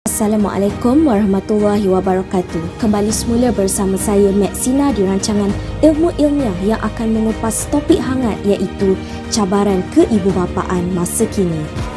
Assalamualaikum warahmatullahi wabarakatuh. Kembali semula bersama saya Mek Sina di rancangan Ilmu Ilmiah yang akan mengupas topik hangat iaitu cabaran keibubapaan masa kini.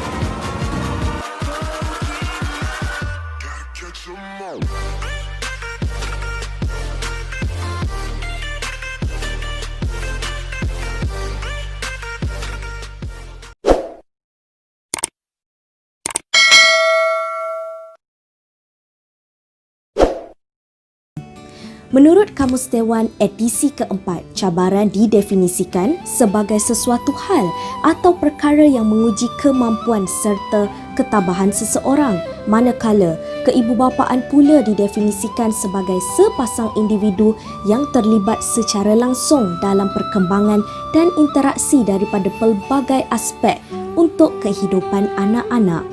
Menurut Kamus Dewan edisi keempat, cabaran didefinisikan sebagai sesuatu hal atau perkara yang menguji kemampuan serta ketabahan seseorang, manakala keibubapaan pula didefinisikan sebagai sepasang individu yang terlibat secara langsung dalam perkembangan dan interaksi daripada pelbagai aspek untuk kehidupan anak-anak.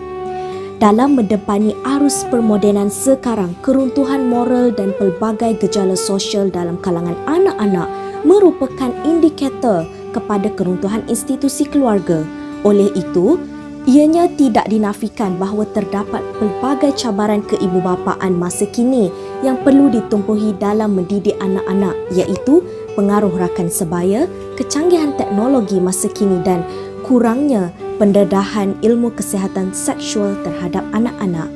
Dalam mendepani arus permodenan sekarang, keruntuhan moral dan pelbagai gejala sosial dalam kalangan anak-anak merupakan indikator kepada keruntuhan institusi keluarga. Oleh itu, ianya tidak dinafikan bahawa terdapat pelbagai cabaran keibubapaan masa kini yang perlu ditumpuhi dalam mendidik anak-anak, iaitu pengaruh rakan sebaya, kecanggihan teknologi masa kini dan kurangnya pendedahan ilmu kesihatan seksual terhadap anak-anak.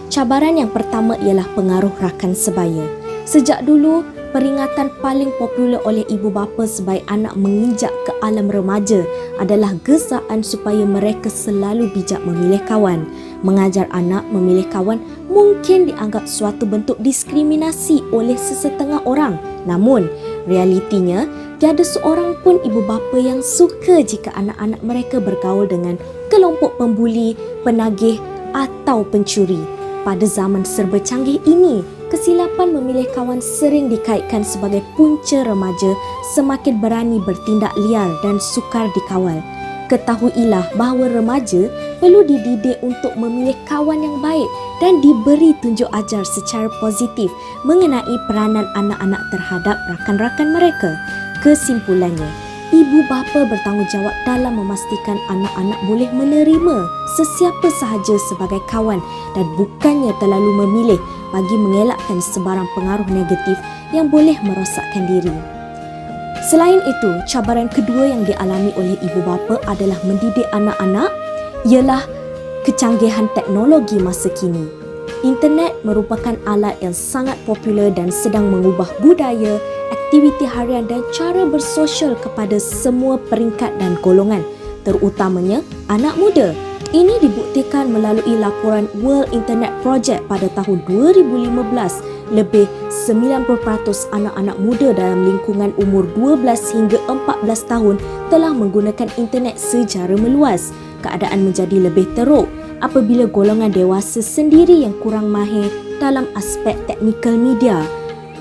Cabaran yang pertama ialah pengaruh rakan sebaya. Sejak dulu, peringatan paling popular oleh ibu bapa sebaik anak menginjak ke alam remaja adalah gesaan supaya mereka selalu bijak memilih kawan. Mengajar anak memilih kawan mungkin dianggap suatu bentuk diskriminasi oleh sesetengah orang. Namun, realitinya, tiada seorang pun ibu bapa yang suka jika anak-anak mereka bergaul dengan kelompok pembuli, penagih atau pencuri. Pada zaman serba canggih ini, kesilapan memilih kawan sering dikaitkan sebagai punca remaja semakin berani bertindak liar dan sukar dikawal. Ketahuilah bahawa remaja perlu dididik untuk memilih kawan yang baik dan diberi tunjuk ajar secara positif mengenai peranan anak-anak terhadap rakan-rakan mereka. Kesimpulannya, ibu bapa bertanggungjawab dalam memastikan anak-anak boleh menerima sesiapa sahaja sebagai kawan dan bukannya terlalu memilih bagi mengelakkan sebarang pengaruh negatif yang boleh merosakkan diri. Selain itu, cabaran kedua yang dialami oleh ibu bapa adalah mendidik anak-anak ialah kecanggihan teknologi masa kini. Internet merupakan alat yang sangat popular dan sedang mengubah budaya, aktiviti harian dan cara bersosial kepada semua peringkat dan golongan, terutamanya anak muda. Ini dibuktikan melalui laporan World Internet Project pada tahun 2015. Lebih 90% anak-anak muda dalam lingkungan umur 12 hingga 14 tahun telah menggunakan internet secara meluas. Keadaan menjadi lebih teruk apabila golongan dewasa sendiri yang kurang mahir dalam aspek teknikal media,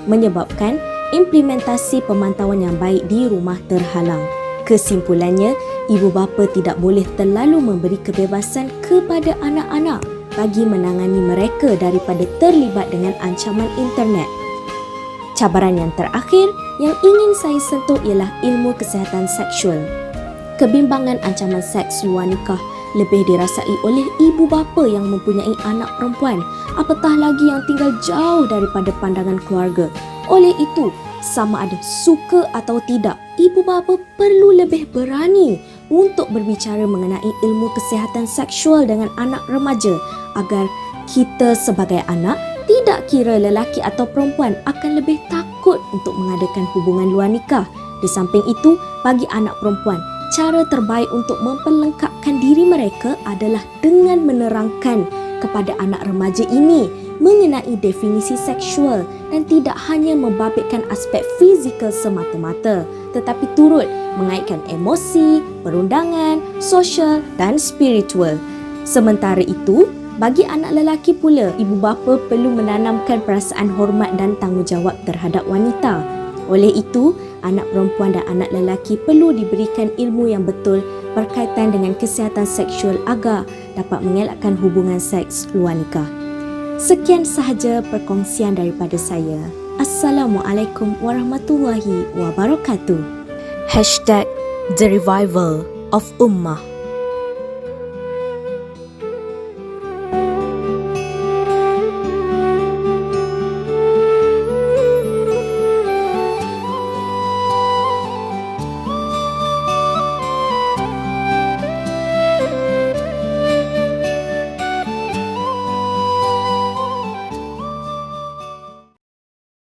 menyebabkan implementasi pemantauan yang baik di rumah terhalang. Kesimpulannya, ibu bapa tidak boleh terlalu memberi kebebasan kepada anak-anak bagi menangani mereka daripada terlibat dengan ancaman internet. Cabaran yang terakhir yang ingin saya sentuh ialah ilmu kesihatan seksual. Kebimbangan ancaman seks luar nikah lebih dirasai oleh ibu bapa yang mempunyai anak perempuan, apatah lagi yang tinggal jauh daripada pandangan keluarga. Oleh itu, sama ada suka atau tidak, ibu bapa perlu lebih berani untuk berbicara mengenai ilmu kesihatan seksual dengan anak remaja agar kita sebagai anak, tidak kira lelaki atau perempuan, akan lebih takut untuk mengadakan hubungan luar nikah. Di samping itu, bagi anak perempuan, cara terbaik untuk memperlengkapkan diri mereka adalah dengan menerangkan kepada anak remaja ini mengenai definisi seksual dan tidak hanya membabitkan aspek fizikal semata-mata, tetapi turut mengaitkan emosi, perundangan, sosial dan spiritual. Sementara itu, bagi anak lelaki pula, ibu bapa perlu menanamkan perasaan hormat dan tanggungjawab terhadap wanita. Oleh itu, anak perempuan dan anak lelaki perlu diberikan ilmu yang betul berkaitan dengan kesihatan seksual agar dapat mengelakkan hubungan seks luar nikah. Sekian sahaja perkongsian daripada saya. Assalamualaikum warahmatullahi wabarakatuh. #The Revival of Ummah.